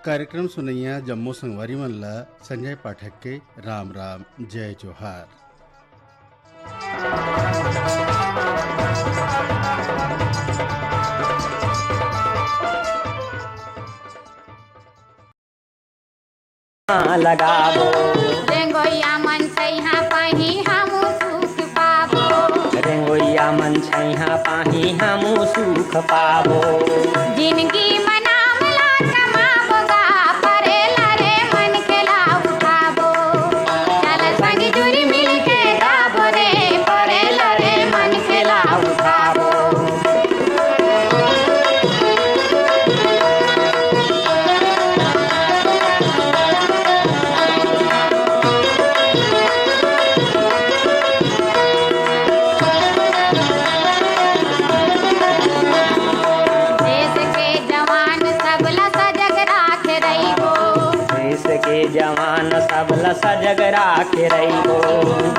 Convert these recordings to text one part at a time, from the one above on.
कार्यक्रम सुनैया जम्मू संगवारी मन ला संजय पाठक के राम राम जय जोहार। लगाबो रेंगोइया मन छैहा पाही हमू सुख पाबो, रेंगोइया मन छैहा पाही हमू सुख पाबो। जिंदगी मनाम ला कमाबो गा परेला रे मन के ला उठाबो, चल संग जुरी मिल के गाबो रे परेला रे मन के ला उठाबो। जवान सबला सजग राखे रहिबो,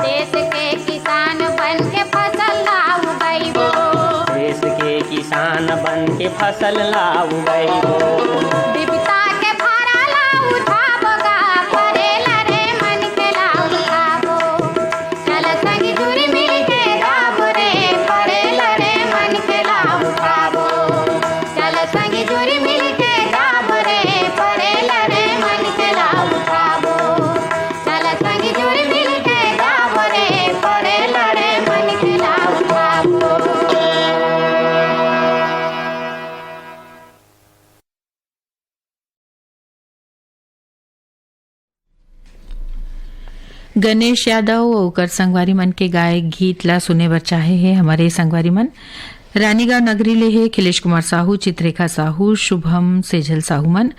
देश के किसान बन के फसल लाऊ गईबो, देश के किसान बन के फसल लाऊ गईबो। विपदा के भारा लाऊ उठाबो गा परेला रे मन के लाऊ उठाबो, चल संग जुरी मिल के गाबो रे परेला रे मन के लाऊ उठाबो, चल संग जुरी मिल के गाबो रे परेला रे मन के लाऊ उठाबो, चल संग जुरी मिल के गाबो रे परेला रे मन के लाऊ उठाबो। गणेश यादव ओकर संगवारी मन के गाय गीत ला सुने बर चाहे है हमारे संगवारी मन रानीगांव नगरी ले है खिलेश कुमार साहू, चित्रेखा साहू, शुभम सेजल साहू मन।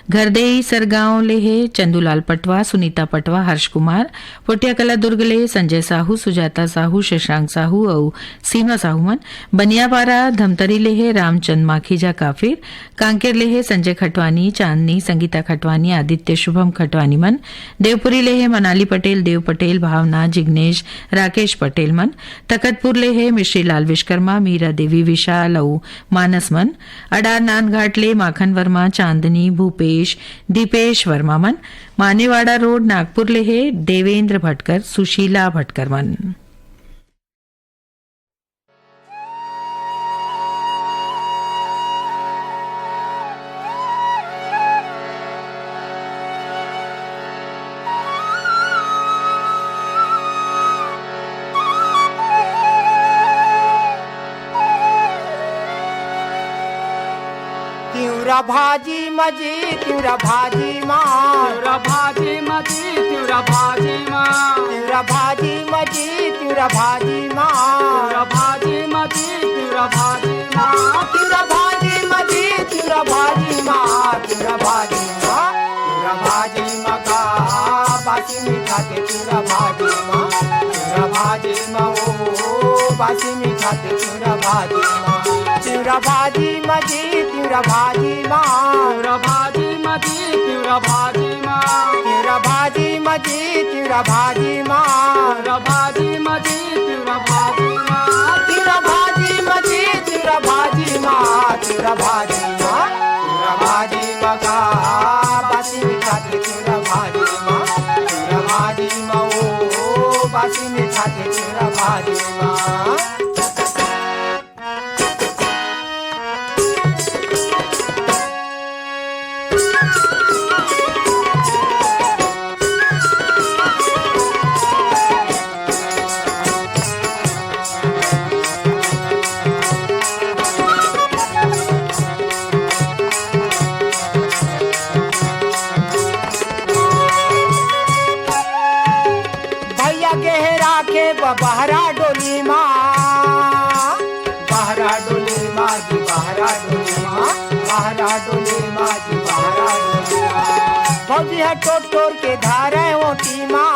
घरदेई सरगांव ले है चंदूलाल पटवा, सुनीता पटवा, हर्ष कुमार। पोटिया कला दुर्ग ले संजय साहू, सुजाता साहू, शशांक साहू और सीमा साहू मन। बनियापारा धमतरी ले है रामचंद माखीजा काफिर। कांकेर ले है संजय खटवानी, चांदनी, संगीता खटवानी, आदित्य शुभम खटवानी मन। देवपुरी ले है मनाली पटेल, देव पटेल, भावना, जिग्नेश, राकेश पटेल मन। तखतपुर ले है मिश्री लाल विश्वकर्मा, मीरा देवी, विशाल और मानस मन। अडार नानघाट ले माखन वर्मा, चांदनी, भूपेश, दीपेश वर्मा मन। मानेवाड़ा रोड नागपुर ले है देवेंद्र भटकर, सुशीला भटकर मन। तिउरा भाजी मजी तिउरा भाजी माँ, तिउरा भाजी मजी तिउरा भाजी माँ, तिउरा भाजी मजी तिउरा भाजी माँ, तिउरा भाजी मजी तिउरा भाजी माँ, तिउरा भाजी मजी तिउरा भाजी माँ, तिउरा भाजी माँ, तिउरा भाजी माँ का बासी मीठा के तिउरा भाजी माँ, तिउरा भाजी माँ ओ बासी मीठा के तिउरा भाजी माँ। तिउरा भाजी मजी तिउरा भाजी माँ, तिउरा भाजी मजी तिउरा भाजी माँ, तिउरा भाजी मजी तिउरा भाजी माँ, तिउरा भाजी मजी तिउरा भाजी माँ, तिउरा भाजी मजी तिउरा भाजी माँ, तिउरा भाजी माँ, तिउरा भाजी माँ का बासी मीठा के तिउरा भाजी माँ, तिउरा भाजी माँ ओ बासी मीठा के तिउरा भाजी माँ। बहरा डोली माँ, बहरा डोली माँ जी, बहरा डोली माँ, बहरा डोली माँ जी, बहरा डोली माँ। फौजी है टोट टोर के धारे ओटी माँ,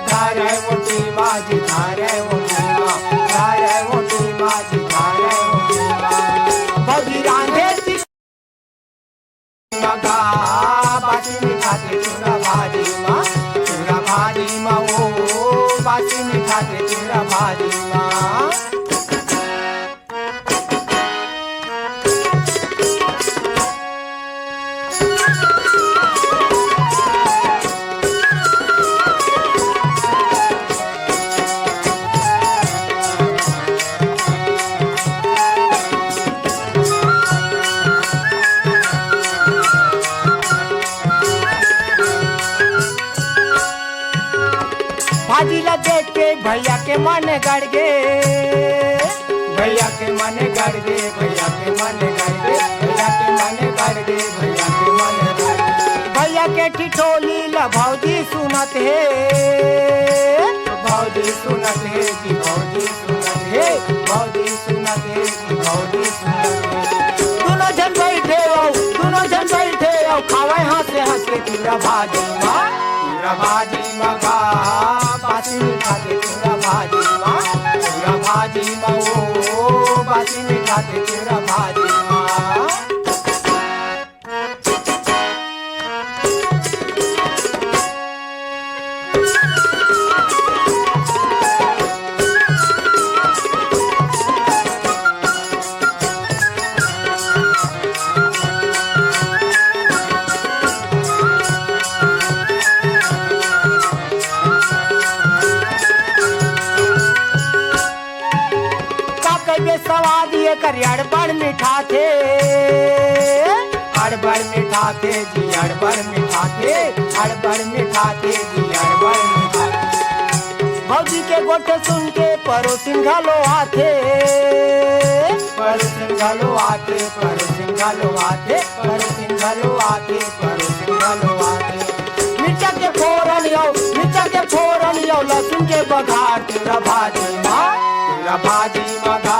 धारे ओटी माँ जी, धारे ओटी माँ, धारे ओटी माँ जी, धारे ओटी माँ। फौजी रांधे मगा बाजी मीठा के चूरा भाजी माँ, चूरा भाजी माँ ओ बाजी मीठा के चूरा भाजी माँ। के मन गड़ गे, भैया के मन गड़ गे, भैया के मन गड़ गे, भैया के मन गड़ गे, भैया के मन गड़ गे। भैया के ठिठोली ला भौजी सुनत है, भौजी सुनत है कि भौजी सुनत है, भौजी सुनत है कि भौजी सुनत है। दोनों जन बैठे आओ, दोनों जन बैठे आओ, खावे हंस हंस के चूरा भाजी माँ, चूरा भाजी माँ का बासी मीठा के चूरा भाजी माँ, चूरा भाजी माँ ओ बासी मीठा के चूरा भाजी माँ। सवाद ये कर अड़बड़ मीठा थे, अड़बड़ मीठा थे जी, अड़बड़ मीठा थे, अड़बड़ मीठा थे जी, अड़बड़ मीठा थे। भौजी के गोटे सुन के पड़ोसिन घलो आथे, पड़ोसिन घलो आथे, पड़ोसिन घलो आथे, पड़ोसिन घलो आथे, पड़ोसिन घलो आथे। मिर्चा के फोरन यो, मिर्चा के फोरन यो, लहसुन के बघार, चूरा भाजी माँ, चूरा भाजी माँ का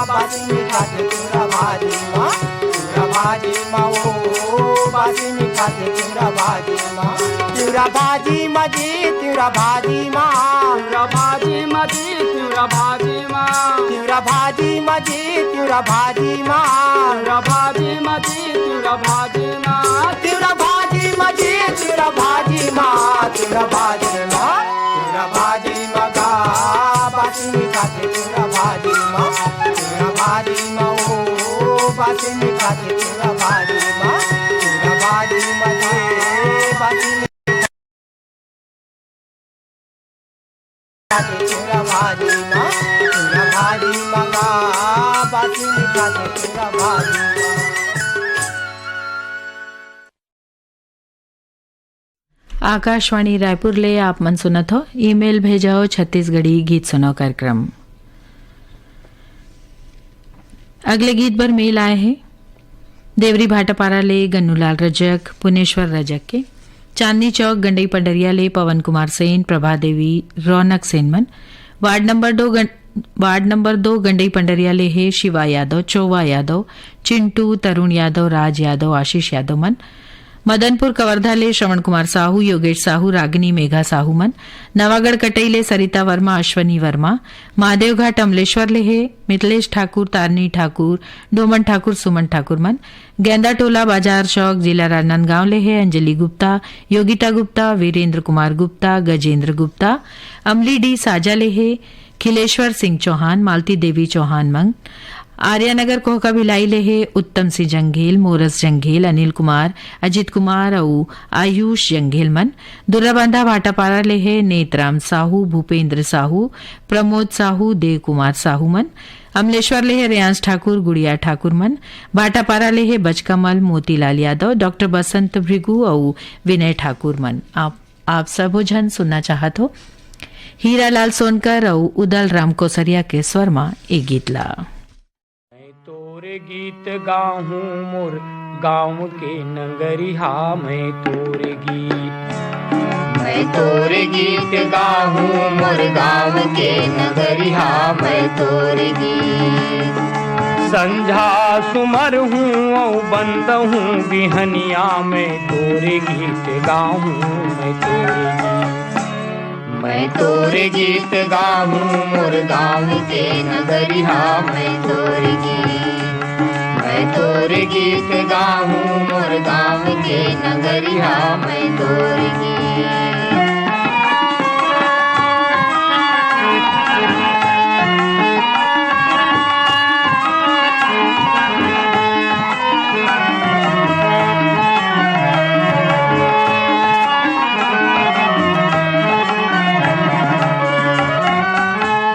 बासी मीठा के चूरा भाजी माँ, चूरा भाजी माँ ओ बासी मीठा के चूरा भाजी माँ, चूरा भाजी माँ जी, चूरा भाजी माँ, चूरा भाजी मजी चूरा भाजी माँ, चूरा भाजी माँ जी, चूरा भाजी माँ, चूरा भाजी मजी चूरा भाजी माँ, चूरा भाजी माँ जी, चूरा भाजी माँ, चूरा भाजी माँ, चूरा भाजी माँ का बासी मीठा के चूरा भाजी माँ, चूरा भाजी माँ ओ बासी मीठा के चूरा भाजी माँ, चूरा भाजी माँ जी बासी मीठा के चूरा भाजी माँ, चूरा भाजी माँ का बासी मीठा के चूरा भाजी माँ। आकाशवाणी रायपुर ले आप मन सुनत हो। ईमेल भेजाओ छत्तीसगढ़ी गीत सुनो कार्यक्रम। अगले गीत पर मेल आए हैं देवरी भाटापारा ले गन्नूलाल रजक, पुनेश्वर रजक के, चांदनी चौक गंडई पंडरिया ले पवन कुमार सेन, प्रभा देवी, रौनक cinnamon, ward number 2 Gandai Pandariya ले है शिवा यादव, चौवा यादव, चिंटू, तरुण यादव, राज यादव, आशीष यादव मन, मदनपुर कवर्धा ले श्रवण कुमार साहू, योगेश साहू, रागिनी मेघा साहू मन, नवागढ़ कटई ले सरिता वर्मा, अश्वनी वर्मा, महादेवघाट अमलेश्वर ले है मिथिलेश ठाकुर, तारनी ठाकुर, डोमन ठाकुर, सुमन ठाकुर मन, गेंदा टोला बाजार चौक जिला राजनांदगांव ले है अंजलि गुप्ता, योगिता गुप्ता, वीरेंद्र कुमार गुप्ता, गजेंद्र गुप्ता, अमली डी साजा ले है खिलेश्वर सिंह चौहान, मालती देवी चौहान मंग, आर्यानगर कोहका भिलाई ले है उत्तम सिंह जंघेल, मोरस जंघेल, अनिल कुमार, अजित कुमार और आयुष जंघेल मन, दुर्राबांधा भाटापारा ले है नेतराम साहू, भूपेंद्र साहू, प्रमोद साहू, देव कुमार साहू मन, अमलेश्वर ले है रियांश ठाकुर, गुड़िया ठाकुर मन, भाटापारा ले है बचकमल, मोतीलाल यादव, डॉक्टर बसंत भृगु और विनय ठाकुर मन। आप सब जन सुनना चाहत हो हीरालाल सोनकर और उदल राम कोसरिया के स्वर में एक गीत ला। तोरे गीत गाहूँ मोर गाँव के नगरिहा, मैं तोरे गीत गाहूँ मोर गाँव के नगरिहा, मैं तोरे गीत संझा सुमर हूँ औ बंद हूँ बिहनिया, मैं तोरे गीत गाहूँ, मैं तोरे गीत गाहूँ मोर गाँव के नगरिहा, मैं तोरे गीत गाहूँ मोर गाँव के नगरिहा, मैं तोरे गीत।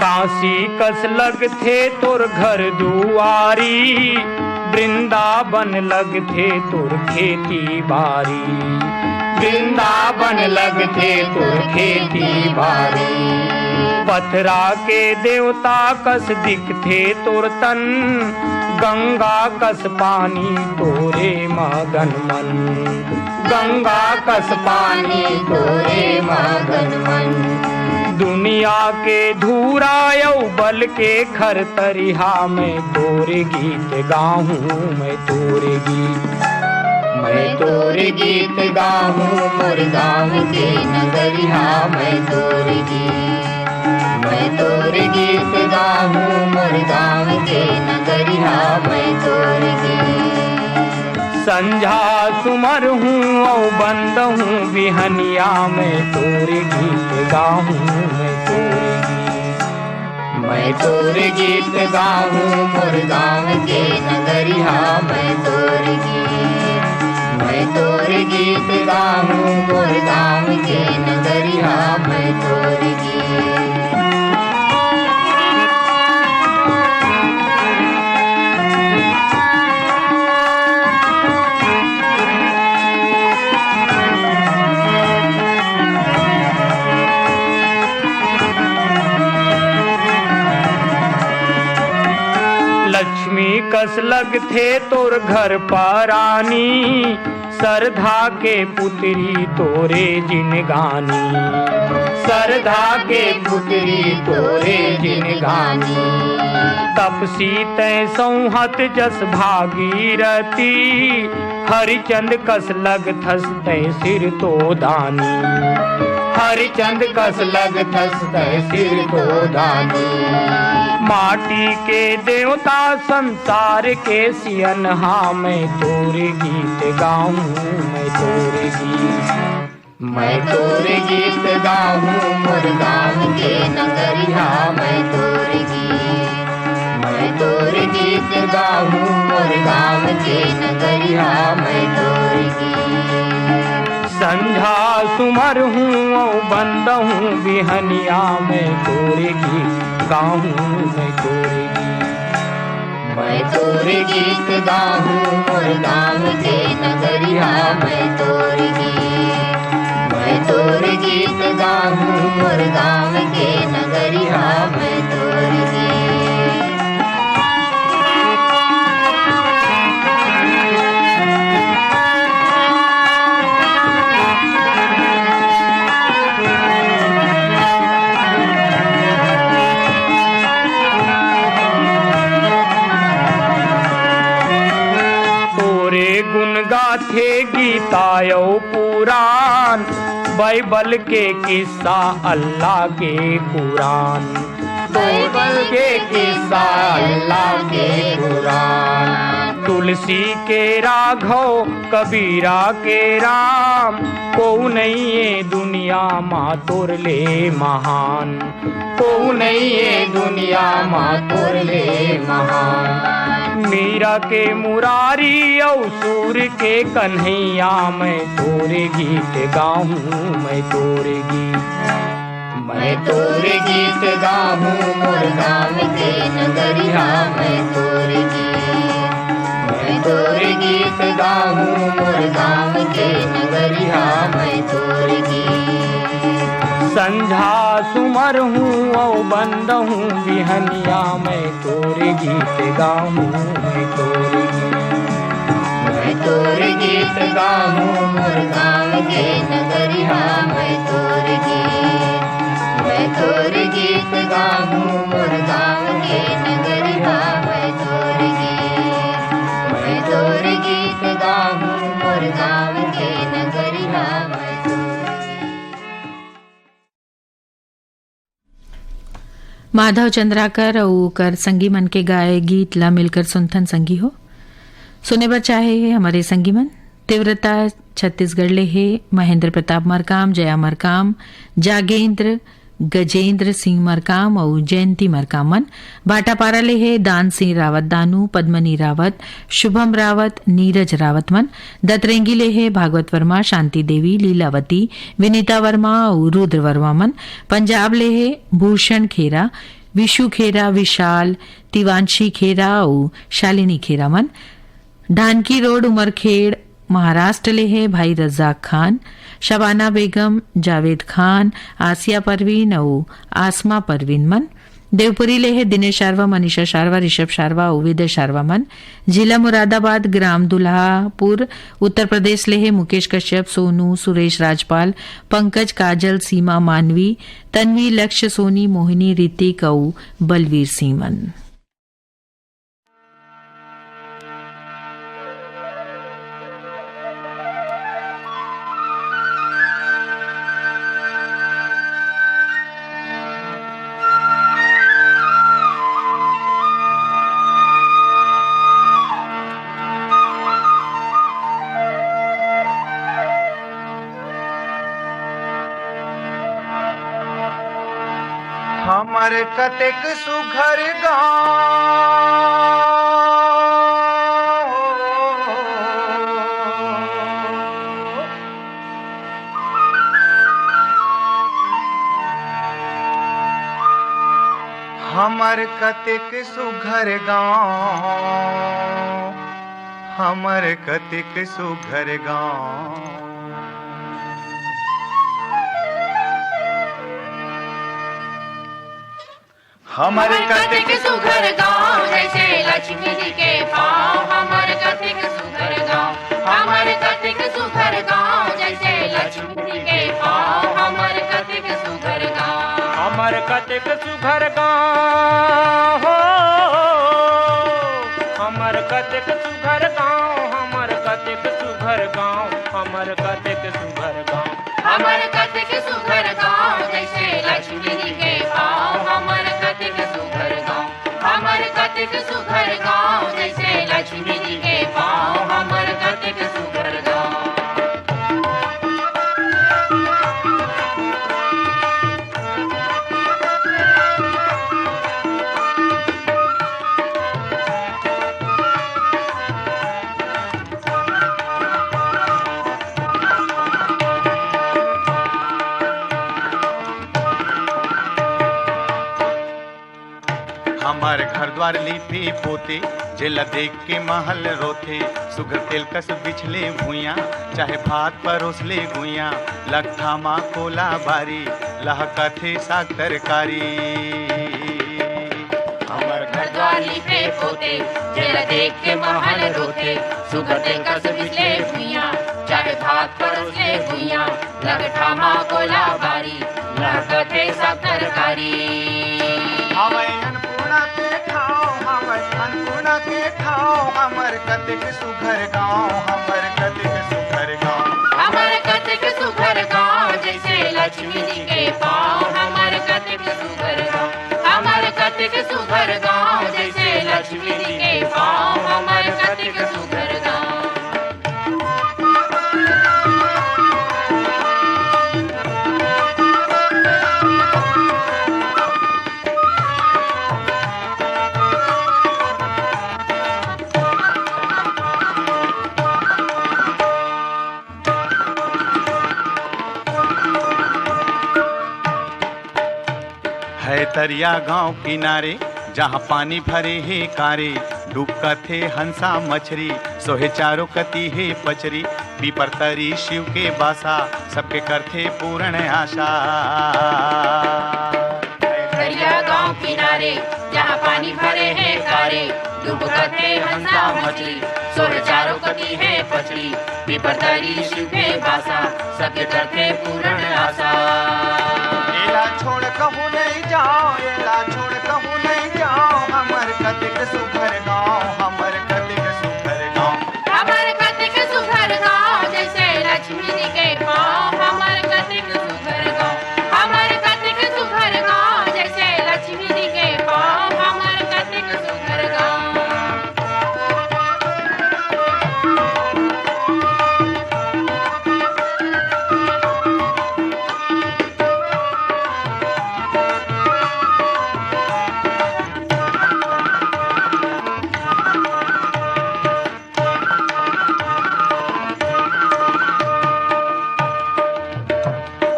काशी कस लग थे तोर घर दुआरी, वृंदावन लग थे तोर खेती बारी, वृंदावन लग थे तोर खेती बारी। पथरा के देवता कस दिखथे तोर तन, गंगा कस पानी तोरे मगन मन, गंगा कस पानी तोरे मगन मन। दुनिया के धूरा यौ बल के खर तरिहा, मैं तोरे गीत गाहूँ मैं तोरे गीत, मैं तोरे गीत गाहूँ मोर गाँव के नगरिया, मैं तोरे गीत, मैं तोरे गीत गाहूँ मोर गाँव के नगरिया, मैं तोरे गीत। संझा सुमर हूँ औ बंद हूँ बिहनिया, मैं तोरे गीत गाहूँ मैं तोरे गीत, मैं तोरे गीत गाहूँ मोर गाँव के नगरिया, मैं तोरे गीत, मैं तोरे गीत गाहूँ मोर गाँव के नगरिया, मैं तोरे गीत। लक्ष्मी कस लगथे तोर घर पारानी, सरधा के पुत्री तोरे जिनगानी, सरधा के पुत्री तोरे जिनगानी। तपसी तय संहत जस भागीरथी, हरिचंद कस लगथस तय सिर तो दानी, हरिचंद कस लगथस तय सिर तो दानी। माटी के देवता संसार के सियन, हाँ मैं तोरे गीत गाऊं मैं तोरे गीत, मैं तोरे गीत गाऊं मोर गाँव के नगरिया, मैं तोरे गीत, मैं तोरे गीत गाऊं मोर गाँव के नगरिया, मैं तोरे गीत। संझा सुमर हूँ औ बंद हूँ बिहनिया, मैं तोरे गीत गाऊं मैं तोरे गीत, मैं तोरे गीत गाऊं मोर गाँव के नगरिया, मैं तोरे गीत, मैं तोरे गीत गाऊं मोर गाँव के नगरिया, मैं तोरे गीत। गुण गाथे गीतायो पुराण, बाइबल के किस्सा अल्लाह के कुरान, बाइबल के किस्सा अल्लाह के कुरान। तुलसी के राघव कबीरा के राम, को नहीं ये दुनिया माँ तोर ले महान, को नहीं ये दुनिया माँ तोर ले महान। मीरा के मुरारी और सूर के कन्हैया, मैं तोरे गीत गाऊं मैं तोरे गीत, मैं तोरे गीत गाऊं मोर गाँव के नगरिया, मैं तोरे गीत, मैं तोरे गीत गाऊं मोर गाँव के नगरिया, मैं तोरे गीत। संझा सुमर हूँ औ बंद हूँ बिहनिया, मैं तोरे गीत गाऊं मैं तोरे गीत, मैं तोरे गीत गाऊं मोर गाँव के नगरिया, मैं तोरे गीत, मैं तोरे गीत गाऊं मोर गाँव के नगरिया, मैं तोरे गीत, मैं तोरे गीत गाऊं मोर गाँव के नगरिया, मैं तोरे। माधव चंद्राकर और कर संगी मन के गाए गीत ला मिलकर सुनथन संगी हो सुने बर चाहे है हमारे संगी मन। तीव्रता छत्तीसगढ़ ले है महेंद्र प्रताप मरकाम, जया मरकाम, जागेंद्र गजेंद्र सिंह मरकाम और जयंती मरकाम मन। भाटापारा ले है दान सिंह रावत दानू, पद्मनी रावत, शुभम रावत, नीरज रावत मन। दतरेंगी ले है भागवत वर्मा, शांति देवी, लीलावती, विनीता वर्मा और रुद्र वर्मा मन। पंजाब ले है भूषण खेरा, विशु खेरा, विशाल, तिवांशी खेरा और शालिनी खेरा मन। ढानकी रोड उमरखेड़ महाराष्ट्र ले है भाई रज्जाक खान, शबाना बेगम, जावेद खान, आसिया परवीन और आसमा परवीन मन। देवपुरी ले है दिनेश शारवा, मनीषा शारवा, ऋषभ शारवा, उविद शारवा मन। जिला मुरादाबाद, ग्राम दुल्हापुर, उत्तर प्रदेश ले है मुकेश कश्यप, सोनू, सुरेश राजपाल, पंकज, काजल, सीमा मानवी, तन्वी, लक्ष्य, सोनी, मोहिनी, ऋतिक और बलवीर सिंह मन। हमर कतेक सुघर गाँव, हमर कतेक सुघर गाँव, हमर कतेक सुघर गाँव। हमर कतेक सुघर गाँव, जैसे लक्ष्मी जी के पाँव। हमर कतेक सुघर गाँव, हमर कतेक सुघर गाँव, जैसे लक्ष्मी जी के पाँव। हमर कतेक सुघर गाँव, हमर कतेक सुघर गाँव हो, हमर कतेक सुघर गाँव, हमर कतेक सुघर गाँव, हमर कतेक सुघर गाँव। हमर कतेक सुघर गाँव, जैसे लक्ष्मी जी के पाँव। हमर कतेक सुघर गाँव, हमर कतेक सुघर गाँव, जैसे लक्ष्मी जी के पाँव। हमर कतेक सुघर गाँव। हमार घर द्वार लीपे पोते, जेला देख के महल रोथे। सुगर तेल कस बिछले भुइया, चाहे भात परोसले गुइया। लट्ठा माँ कोला बारी, लहकथे साग तरकारी। हमर घर द्वार लीपे पोते, जेला देख के महल रोथे। सुगर तेल कस बिछले भुइया, चाहे भात परोसले गुइया। लट्ठा माँ कोला बारी, लहकथे साग तरकारी। अन्नपूर्णा के ठाव, हमर कतेक सुघर गाँव, हमर कतेक सुघर गाँव। हमर कतेक सुघर गाँव, जैसे लक्ष्मी जी के पाँव। हमर कतेक सुघर गाँव, हमर कतेक सुघर गाँव, जैसे लक्ष्मी जी के पाँव। हमर कतेक सुघर गाँव। है तरिया गांव किनारे, जहाँ पानी भरे है कारे। डूबका थे हंसा मछरी, सोहे चारों कती है पचरी। पीपर तरी शिव के बासा, सबके करथे पूर्ण आशा। तरिया गाँव किनारे, जहाँ पानी भरे है कारे। डूबका थे हंसा मछली, सोहे चारों कती है पचरी। पीपर तरी शिव के बासा, सबके करथे पूर्ण आशा। एला छोड़ कहूँ नहीं जाओ, एला छोड़ कहूँ नहीं जाओ। हमर कतेक सुघर गाँव, हमर कतेक सुघर गाँव। हमर कतेक सुघर गाँव, जैसे लक्ष्मी जी के पाँव। हमर कतेक सुघर गाँव, हमर कतेक सुघर गाँव, जैसे लक्ष्मी जी के पाँव। हमर कतेक सुघर गाँव।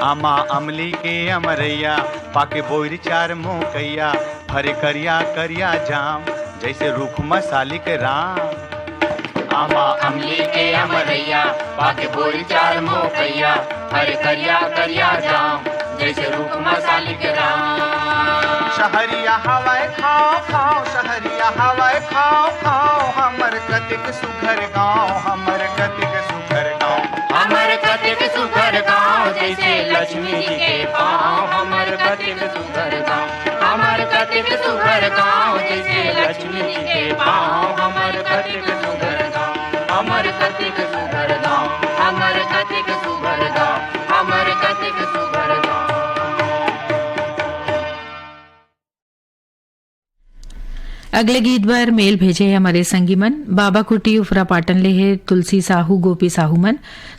आमा अमली के अमरैया, पाके बोर चार मोकैया। हरे करिया करिया जाम, जैसे रूख मसाली के राम। आमा अमली के अमरैया बाके बोरी चार मोकैया हरे करिया करिया जाम जैसे रूप मसाली के राम शहरिया हवाए खाओ खाओ शहरिया हवाए खाओ खाओ हमर कतिक सुघर गाँव हमर कतिक सुघर गाँव हमर कतिक सुघर गाँव जैसे लक्ष्मी जी के पाँव हमर कतिक सुघर गाँव हमर कतिक सुघर गाँव जैसे लक्ष्मी जी के पाँव हमर कतिक सुघर गाँव हमर कतिक सुघर गाँव हमर कतिक सुघर गाँव हमर कतिक सुघर गाँव। अगले गीत पर मेल भेजे है हमारे संगीमन बाबा कुटी उफरा पाटन ले है तुलसी साहू गोपी साहू मन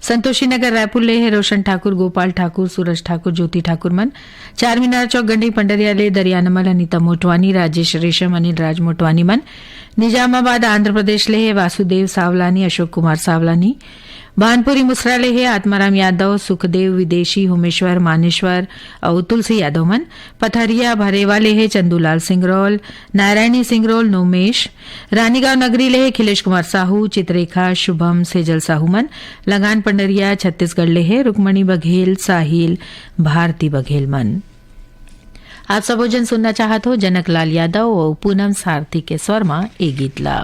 संतोषी नगर रायपुर ले है रोशन ठाकुर गोपाल ठाकुर सूरज ठाकुर ज्योति ठाकुर मन चार मीनार चौक गंडी पंडरिया ले दरियानमल अनीता मोटवानी राजेश रेशम अनिल राज मोटवानी मन निजामाबाद आंध्र प्रदेश ले है वासुदेव सावलानी अशोक कुमार सावलानी भानपुरी मुसराले है आत्माराम यादव सुखदेव विदेशी होमेश्वर मानेश्वर और तुलसी यादव मन पथरिया भरेवाले है चंदूलाल सिंगरौल नारायणी सिंगरौल नोमेश रानीगांव नगरी ले है खिलेश कुमार साहू चित्रेखा शुभम सेजल साहू मन लगान पंडरिया छत्तीसगढ़ ले है रुक्मणी बघेल साहिल भारती बघेल मन। आप सब भोजन सुनना चाहत हो जनक लाल यादव और पूनम सारथी के स्वर में ए गीतला।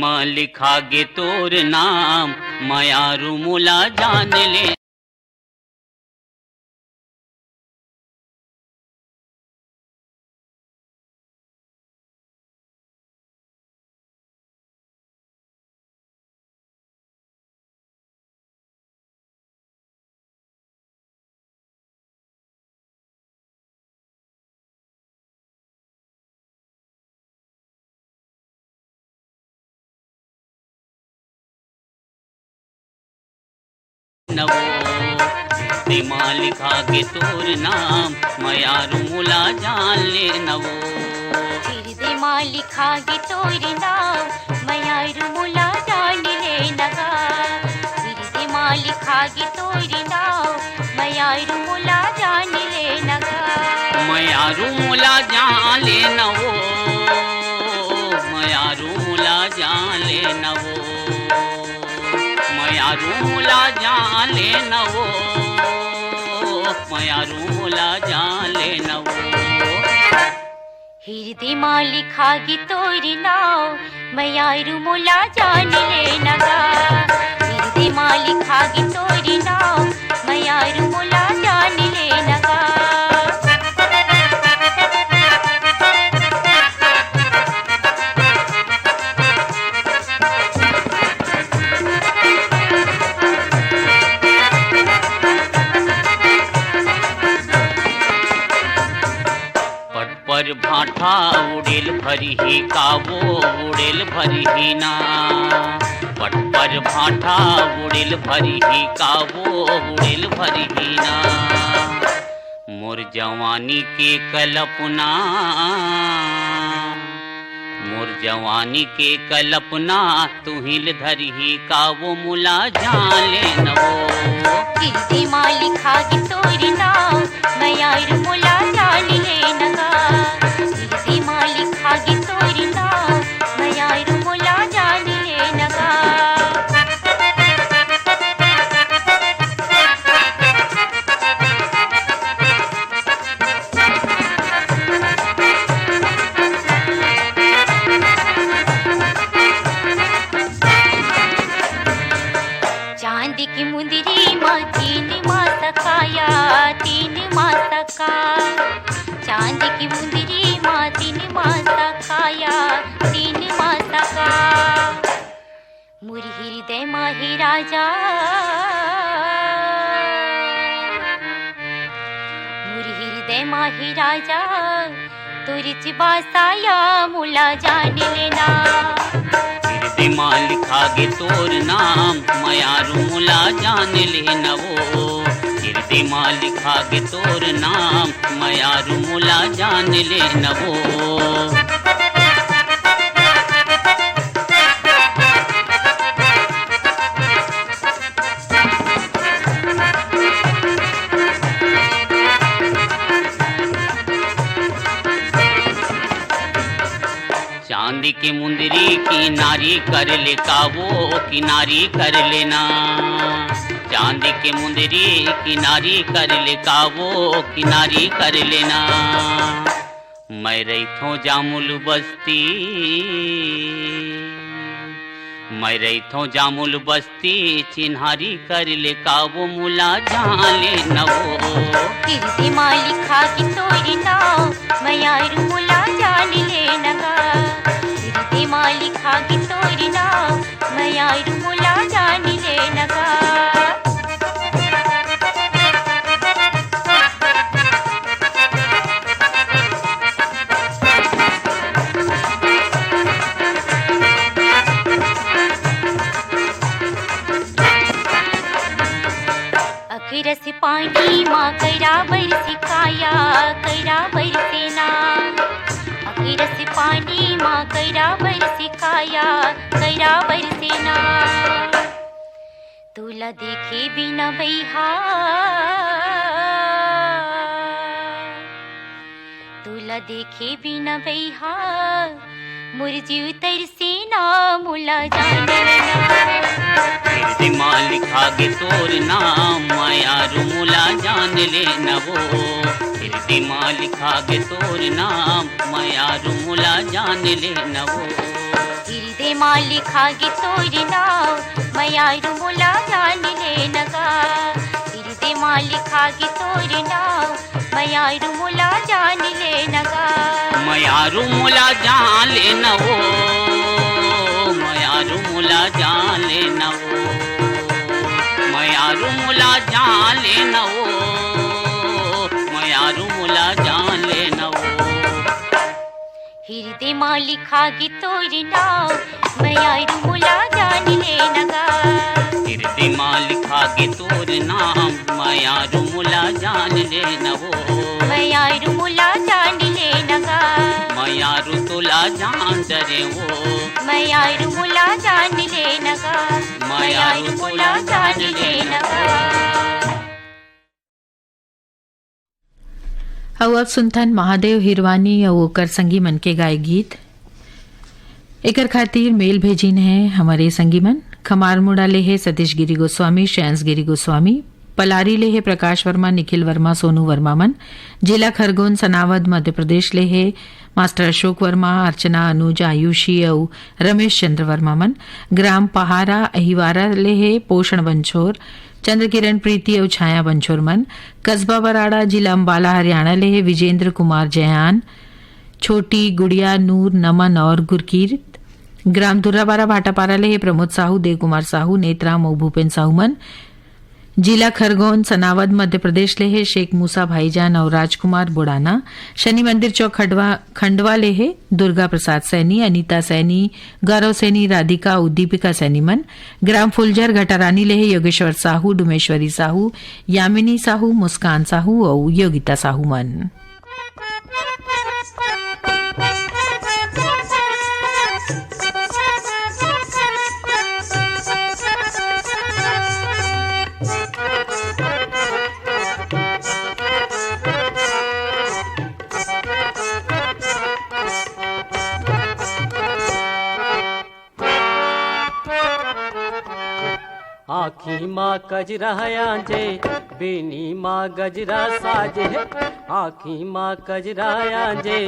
माँ लिखा गे तोर नाम मायारू मुला जान ले नवो दिमा लिखा के तोर नाम मायारू मुला जान ले नवो दिमा लिखा गे तोर नाम मायारू मुला जान ले नगा दिमा लिखा गे तोर नाम मायारू मुला जान ले नगा मायारू मुला जान ले नवो मायारू मुला जान ले नवो मायारू मुला जान ले नवो मायारू मुला जान ले नवो हृदय माँ लिखा गे तोर नाव मायारू मुला जान ले नगा हृदय माँ लिखा गे तोर नाव मायारू मुला जान ले नगा पर भाठा उड़ेल भरी ही कावो उड़ेल भरी ही ना पट पर भाठा उड़ेल भरी ही कावो उड़ेल भरी ही ना मोर जवानी के कल्पना मोर जवानी के कल्पना तुहिल धरी ही कावो मुला जान ले नवो हृदय माँ लिखा गे तोर नाव मायारू मुला जान ले नगा हृदय माँ लिखा गे तोर नाव मायारू मुला जान ले नगा चांद की मुंदरी माँ तीन माँ तकाया तीन माँ तका चांद की मुंदरी माँ तीन माँ तकाया तीन माँ तका मुरी हृदय माँ ही राजा मुरी हृदय माँ ही राजा तुरिच बासाया मुला जान लेना दिमा लिखा गे तोर नाम मायारू मुला जान ले नवो दिमा लिखा गे तोर नाम मायारू मुला जान ले नवो चांदी की मुंदरी किनारी कर ले काबो किनारी कर लेना। चांदी की मुंदरी किनारी कर ले काबो किनारी कर लेना। मैं रैथों जामुल बस्ती मैं रैथों जामुल बस्ती चिन्हारी कर ले काबो मुला जान ले नवो। कीर्ति मालिखा की तोरी नाव मयारू मुला जान ले नगा। कीर्ति मालिखा की तोरी नाव मयारू मुला जान ले नगा। रस पानी माँ कैरा बरसी काया कैरा बरसेना। रस पानी माँ कैरा बरसी काया कैरा बरसेना। तुला देखे बिना बैहा तुला देखे बिना बैहा मुरजी उतर सेना मुला जाने कीर्ति मालिखा के तोर नाम मायारू मुला जान ले नवो। कीर्ति मालिखा के तोर नाम मायारू मुला जान ले नवो। कीर्ति मालिखा के तोर नाम मायारू मुला जान ले नगा। कीर्ति मालिखा के तोर नाम मायारू मुला जान ले नगा। मायारू मुला जान ले नवो। मायारू मुला जान ले नवो। मायारू मुला जान ले नवो। मायारू मुला जान ले नवो। हृदय मालिखा की तोरी नाव मायारू मुला जान ले नगा। हृदय मालिखा के तोर नाम मायारू मुला जान ले नवो। मायारू मुला जान ले नगा। मायारू तुला जान डरे वो। मायारू मुला जान ले नगा। मायारू मुला जान ले नगा। अब सुनथन महादेव हिरवानी और ओकर संगी मन के गाय गीत। एकर खातिर मेल भेजिन है हमारे संगी मन। खमार मुड़ा ले है सतीश गिरी गोस्वामी, श्रेयांश गिरी गोस्वामी। पलारी ले है प्रकाश वर्मा, निखिल वर्मा, सोनू वर्मा मन। जिला खरगोन सनावद मध्य प्रदेश ले है मास्टर अशोक वर्मा, अर्चना, अनुज, आयुषी और रमेश चंद्र वर्मा मन। ग्राम पहारा अहिवारा ले है पोषण बंछोर, चंद्र किरण प्रीति और छाया बंछोर मन। कस्बा बराड़ा जिला अम्बाला हरियाणा ले है विजेंद्र कुमार जयान, छोटी गुड़िया, नूर, नमन और गुरकीरत। ग्राम दुर्राबारा भाटापारा ले है प्रमोद साहू, देव कुमार साहू, नेत्राम और भूपेन साहू मन। जिला खरगोन सनावद मध्य प्रदेश ले है शेख मूसा भाईजान और राजकुमार बुड़ाना। शनि मंदिर चौक खंडवा ले है दुर्गा प्रसाद सैनी, अनीता सैनी, गौरव सैनी, राधिका और दीपिका सैनी मन। ग्राम फुलझर घटारानी ले है योगेश्वर साहू, डुमेश्वरी साहू, यामिनी साहू, मुस्कान साहू और योगिता साहू मन। आखी माँ कजरा आंजे बेनी माँ गजरा साजे। आखी माँ कजरा आंजे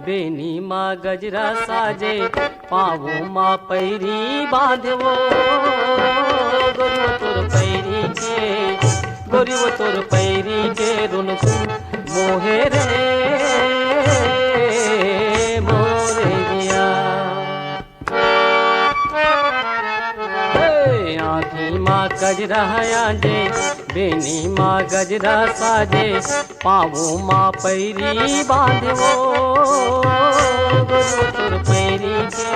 बेनी माँ गजरा साजे। पावो माँ पैरी बांधवो गोरी वो तोर पैरी के, गोरी वो तोर पैरी के रुन सुन मोहे रे मोरे दिया। आखी माँ गजरा आंजे बेनी माँ गजरा साजे। पावो माँ पैरी बांधवो गोरी वो तोर पैरी के,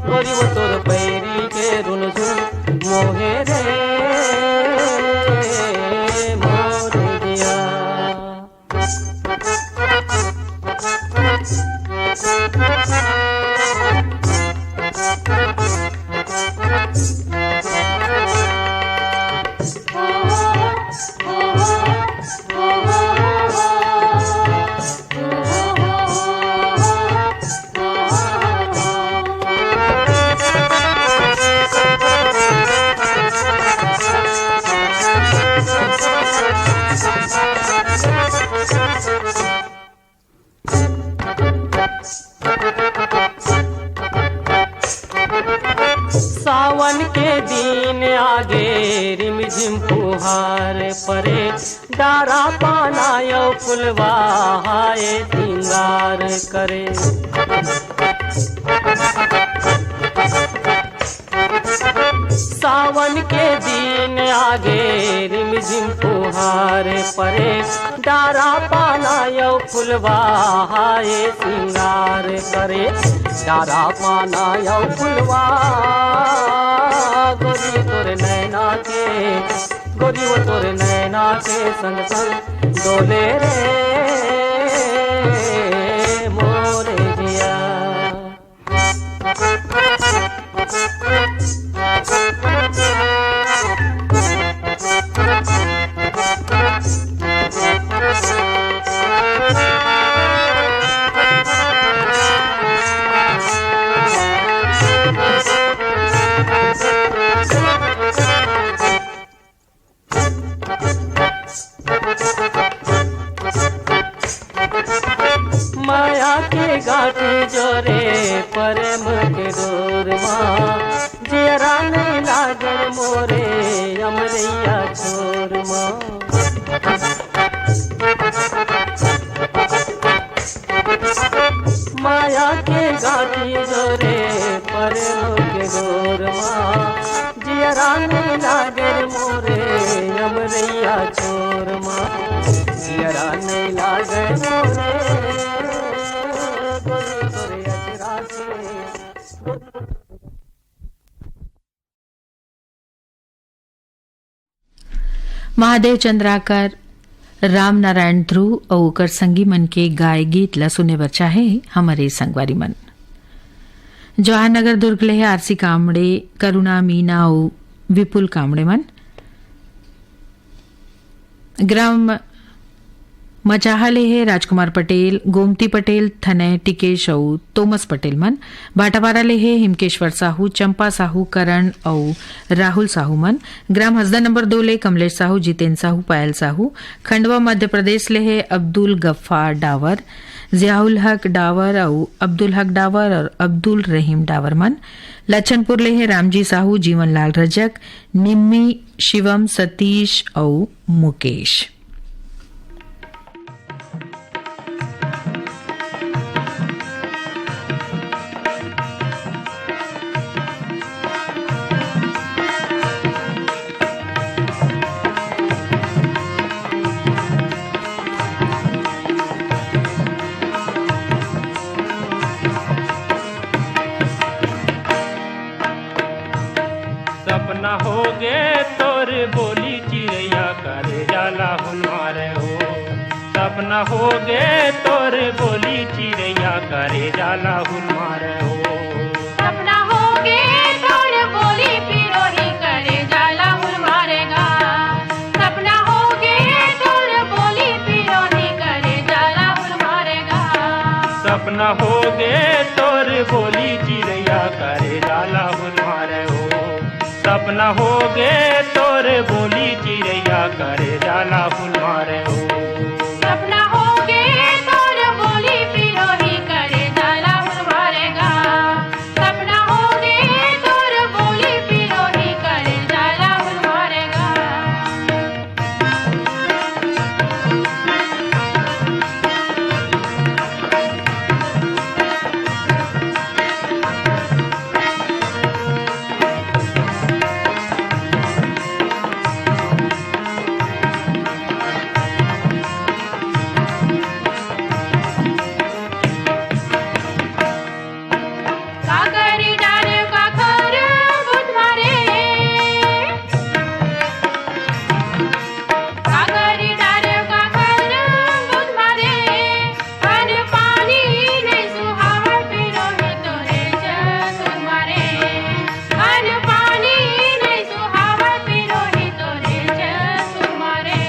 गोरी वो तोर पैरी के रुन सुन मोहे रे मोरे दिया। सावन के दिन आगे रिमझिम फुहार परे डारा पानायो फुलवा हाय सिंगार करे। सावन के दिन आगे रिमझिम फुहार परे डारा पानायो फुलवा हाय सिंगार करे। डारा पानायो फुलवा गोरी तोरे नैना के, गोरी वो तोरे नैना के संग संग डोले रे मोरे जिया। माया के गाठी जोरे प्रेम के डोर माँ जियरा नहीं लागल मोरे अमरैया छोर माँ। माया के गाठी जोरे प्रेम के डोर माँ जियरा नहीं लागल मोरे अमरैया छोर माँ। जियरा नहीं लागल मोरे महादेव चंद्राकर, राम नारायण ध्रुव और ओकर संगी मन के गाय गीत ला सुने बर चाहे हमारे संगवारी मन। जवाहरनगर दुर्ग ले आरसी कामड़े, करुणा, मीना और विपुल कामड़े मन। ग्राम मचाहले है राजकुमार पटेल, गोमती पटेल, थनय टिकेश और तोमस पटेल मन। भाटापारा ले है हिमकेश्वर साहू, चंपा साहू, करण और राहुल साहू मन। ग्राम हसदा नंबर 2 ले कमलेश साहू, जितेंद्र साहू, पायल साहू। खंडवा मध्य प्रदेश ले है अब्दुल गफ्फार डावर, जियाउल हक डावर और अब्दुल हक डावर और अब्दुल रहीम डावर मन। लच्छनपुर ले है रामजी साहू, जीवन लाल रजक, निम्मी, शिवम, सतीश और मुकेश। सपना हो गे तोर बोली चिड़ैया करे जाला हमारे हो। सपना हो गे तोर बोली चिड़ैया करे जाला हमारे हो। सपना होगे तोड़ बोली पिरोही करे जाला हुल मारेगा। सपना होगे तोड़ बोली पिरोही करे जाला हुल मारेगा। सपना हो गे तोर बोली चिड़ैया करे जाला हमारे हो। सपना हो गे तोर बोली चिड़ैया करे जाला हमारे हो। सपना होगे तोड़ बोली पिरोही करे जाला हुल मारेगा। सपना होगे तोड़ बोली पिरोही करे जाला हुल मारेगा। काकरी डारे काकर बुध मारे। काकरी डारे काकर बुध मारे। अन पानी नहीं सुहावा पिरोही तोरे जग मारे। अन पानी नहीं सुहावा पिरोही तोरे जग मारे।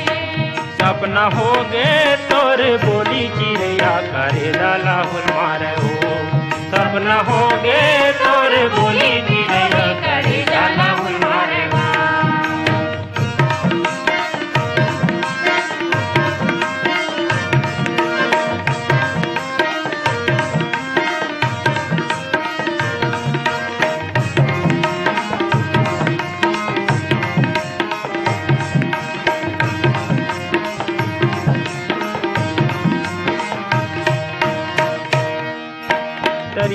सपना हो गे तोर बोली चिड़ैया करे जाला हमारे हो। सपना हो गे तोर बोली चिड़ैया करे जाला हमारे हो।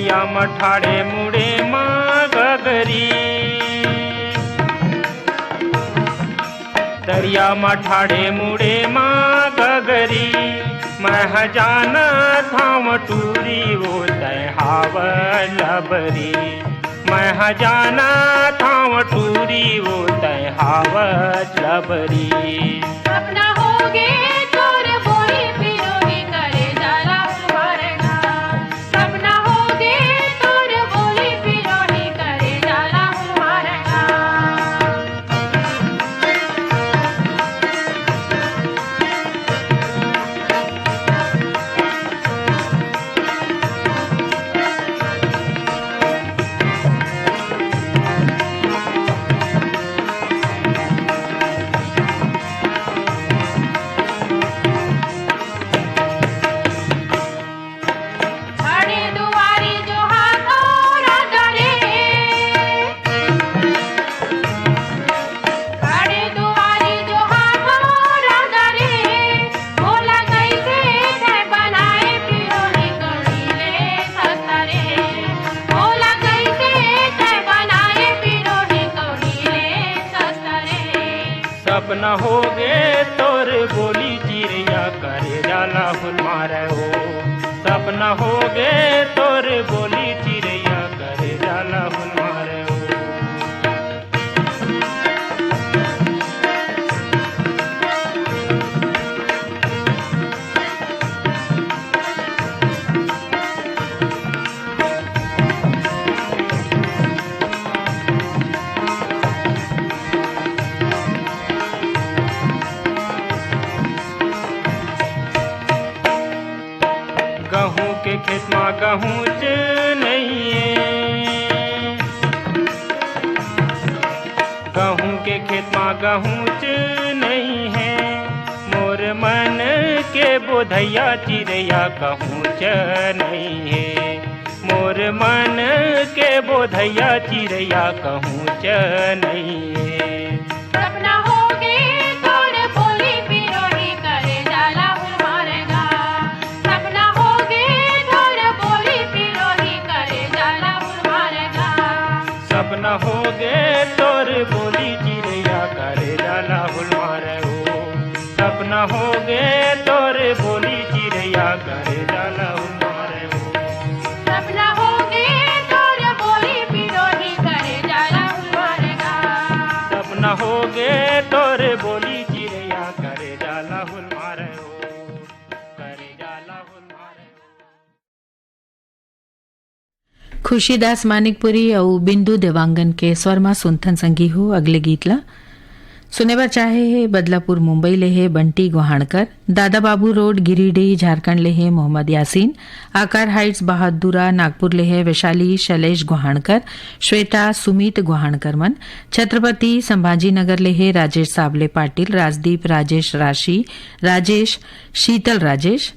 दरिया मठाड़े मुड़े माँ गगरी, दरिया मठाड़े मुड़े माँ गगरी, मैं जाना थाम टूरी वो तय हाव लबरी, मैं जाना थाम टूरी वो तय हाव लबरी। सपना होगे तोर बोली पिरोही करे जाला उमरगा, सपना होगे तोर बोली पिरोही करे जाला उमरगा। खड़े दुआरी जो हाथोरा डरे, खड़े दुआरी जो हाथोरा डरे, बोला कैसे है बनाए पिरोही कौड़ीले सतरे, बोला कैसे है बनाए पिरोही कौड़ीले सतरे। सपना हो गे तोर बोली चिड़िया करे जाला फुल मारे हो, सपना हो गे तोर बोली चिड़िया करे जाला फुल मारे हो। गहूँ के खेत में गहूँ च नहीं है, गहूँ के खेत में गहूँ च नहीं है, मोर मन के बोधैया चिड़ैया कहूँ च नहीं है, मोर मन के बोधैया चिड़ैया कहूँ च नहीं है। सपना होगे तोर बोली पिरोही करे जाला उमरगा, सपना होगे तोर बोली पिरोही करे जाला उमरगा। सपना हो गे तोर बोली चिड़ैया करे जाला फुल मारे हो, सपना हो गे तोर बोली चिड़ैया करे जाला फुल मारे हो। सपना होगे तोर बोली पिरोही करे जाला उमरगा, सपना हो गे तोर बोली चिड़ैया करे जाला फुल मारे हो, करे जाला फुल मारे हो। खुशीदास मानिकपुरी और बिंदु देवांगन के स्वरमा सुनथन संगी हो अगले गीतला सुने बर चाहे है बदलापुर मुंबई ले है बंटी गुहाणकर, दादा बाबू रोड गिरिडीह झारखंड ले है मोहम्मद यासीन, आकार हाइट्स बहादुरा नागपुर ले है वैशाली शैलेश गुहाणकर, श्वेता सुमित गुहाणकर मन, छत्रपति संभाजी नगर ले है राजेश साबले पाटिल, राजदीप राजेश राशि, राजेश शीतल राजेश,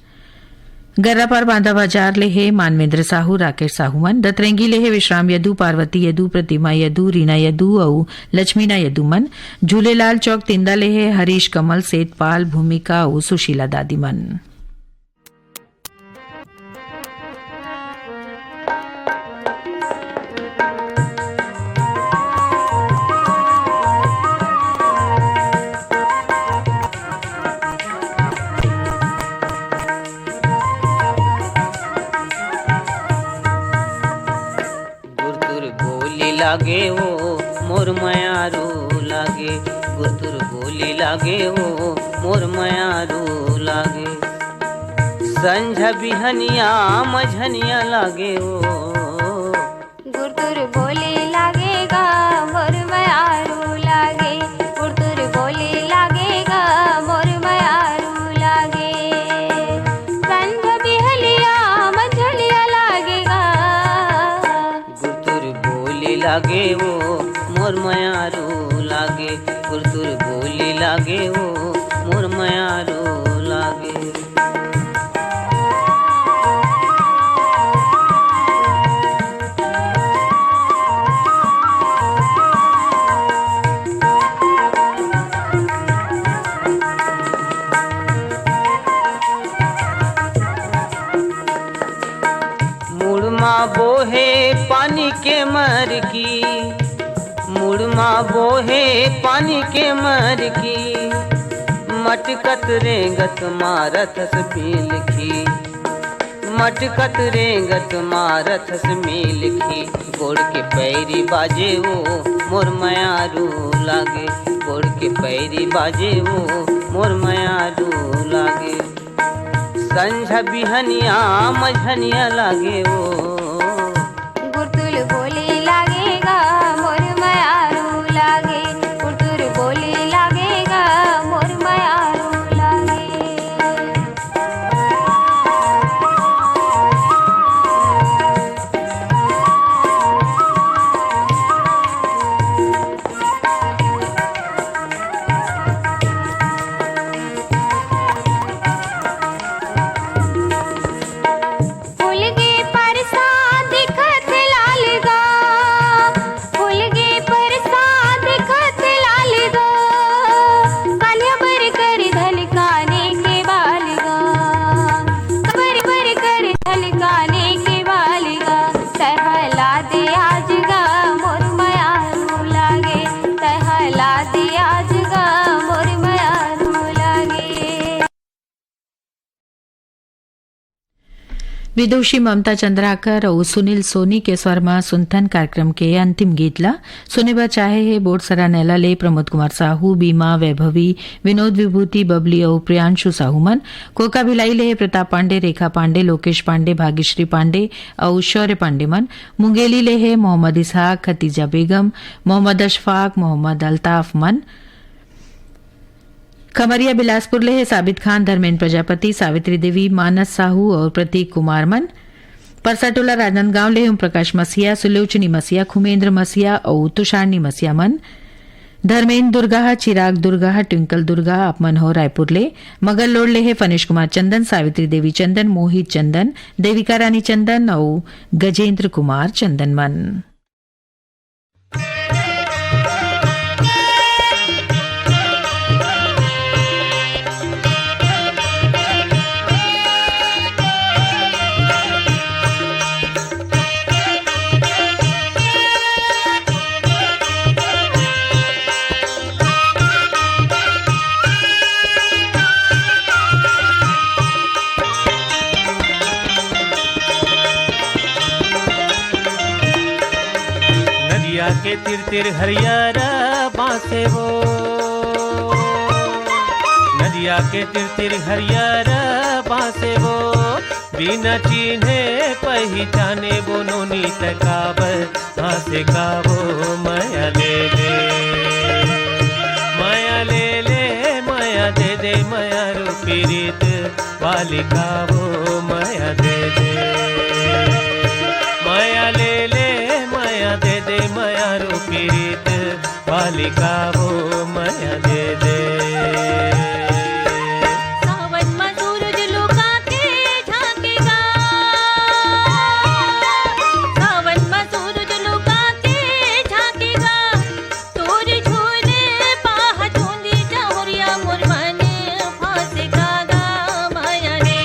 गर्रापार बांधा बाजार ले है मानवेंद्र साहू राकेश साहूमन, दतरंगी ले है विश्राम यदू पार्वती यदू प्रतिमा यदू रीना यदू और लक्ष्मीना यदूमन, झूलेलाल चौक तिंदा ले है हरीश कमल सेतपाल भूमिका और सुशीला दादीमन। लागे वो मोर मयारू लागे, गुरतुर बोली लागे वो मोर मयारू लागे, संझा बिहनिया मझनिया लागे वो गुरतुर बोली लागेगा मोर मयारू लागे, गुरतुर बोली लागेगा मोर मयारू लागे, संझ बिहलिया मझलिया लागेगा, गुरतुर बोली लागे वो मोर मयारू लागे, गुरतुर बोली लागे वो मोर मयारू लागे। बोहे पानी के मर की, मुड़मा बोहे पानी के मर की, मटकत रेंगत मारत हस पील की, मटकत रेंगत मारत हस मील की। गोड़ के पैरी बाजे वो मोर मयारू लागे, गोड़ के पैरी बाजे वो मोर मयारू लागे। संझा बिहनिया मझनिया लागे वो, गुरतुल बोली लागेगा मोर मयारू लागे, गुरतुल बोली लागेगा मोर मयारू लागे। फुलगे परसा दिखत लाल गा, फुलगे परसा दिखत लाल गा, कान्हा बर कर धलकाने के बाल गा, बर बर कर धलकाने के बाल गा। टहला दे आज गा मोर मयारू लागे, टहला दे आज गा मोर मयारू लागे। विदुषी ममता चंद्राकर और सुनील सोनी के स्वर में सुनथन कार्यक्रम के अंतिम गीत ला सुने बर चाहे है बोटसरा नैला ले प्रमोद कुमार साहू, बीमा, वैभवी, विनोद विभूति, बबली और प्रियांशु साहू मन। कोका भिलाई ले प्रताप पांडे, रेखा पांडे, लोकेश पांडे, भाग्यश्री पांडे और शौर्य पांडे मन। मुंगेली ले है मोहम्मद इसहाक, खतीजा बेगम, मोहम्मद अशफाक, मोहम्मद अल्ताफ मन। खमरिया बिलासपुर ले है साबित खान, धर्मेंद्र प्रजापति, सावित्री देवी, मानस साहू और प्रतीक कुमार मन। परसाटोला राजनांदगांव ले ओम प्रकाश मसिया, सुलोचनी मसिया, खुमेंद्र मसिया और तुषारनी मसिया मन। धर्मेंद्र दुर्गा, चिराग दुर्गा, ट्विंकल दुर्गा आप मन हो रायपुर ले। मगर लोड ले है फनेश कुमार चंदन, सावित्री देवी चंदन, मोहित चंदन, देविका रानी चंदन और गजेंद्र कुमार चंदन मन। के तिर तिर हरियारा बांसे वो, नदिया के तिर तिर हरियारा बांसे वो, बिना चिन्हे पहचाने वो नोनी तकाबर हासे का वो। माया ले ले माया ले ले माया दे दे, माया रूपी रीत वाली का वो। माया दे दे माया ले ले माया दे दे, माया रूपी रीत वाली का वो। माया दे दे। सावन में सूरज लुका के झांकेगा, सावन में सूरज लुका के झांकेगा, तोर झूले पाह झूंदी जहुरिया मोर मन फांसेगा गा। माया ले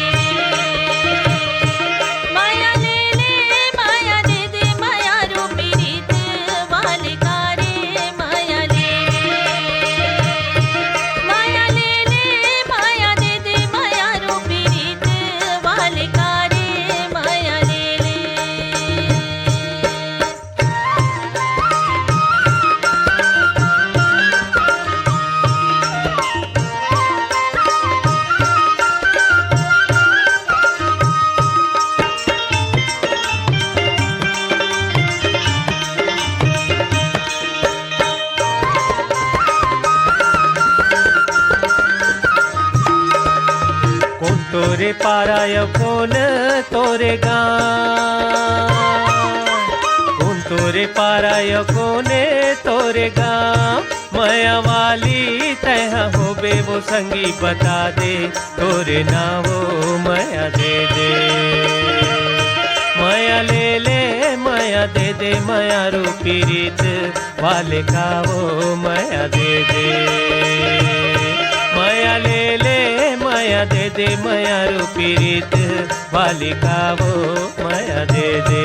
माया ले ले माया दे दे, माया रूपी रीत वाली का रे। माया ले माया ले ले माया दे दे, माया रूपी रीत वाली का रे। माया ले ले। कौन तोरे पाराय कौन तोरे गाँव, कौन तोरे पाराय कौने तोरे गाँव। माया वाली तह होबे वो संगी बता दे, तोरे नावो माया दे दे। माया ले ले माया दे दे, माया रूपी रीत वाले का वो। माया दे दे माया ले ले माया दे दे, माया रूपी रीत वाली का वो माया दे दे।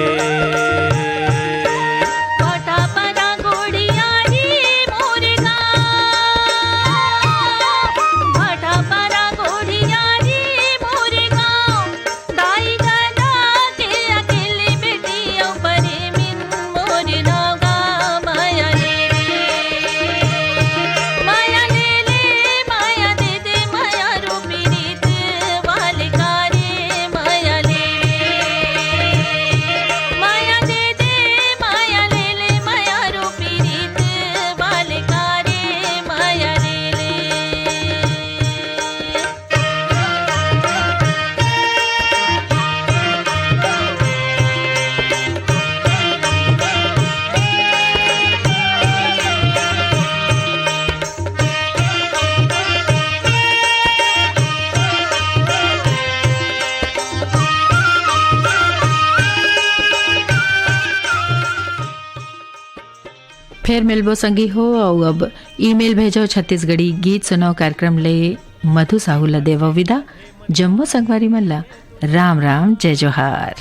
फिर मिलबो संगी हो और अब ईमेल भेजो छत्तीसगढ़ी गीत सुनाओ कार्यक्रम ले मधु साहू ला देव विदा। जम्मो संगवारी मल्ला राम राम जय जोहार।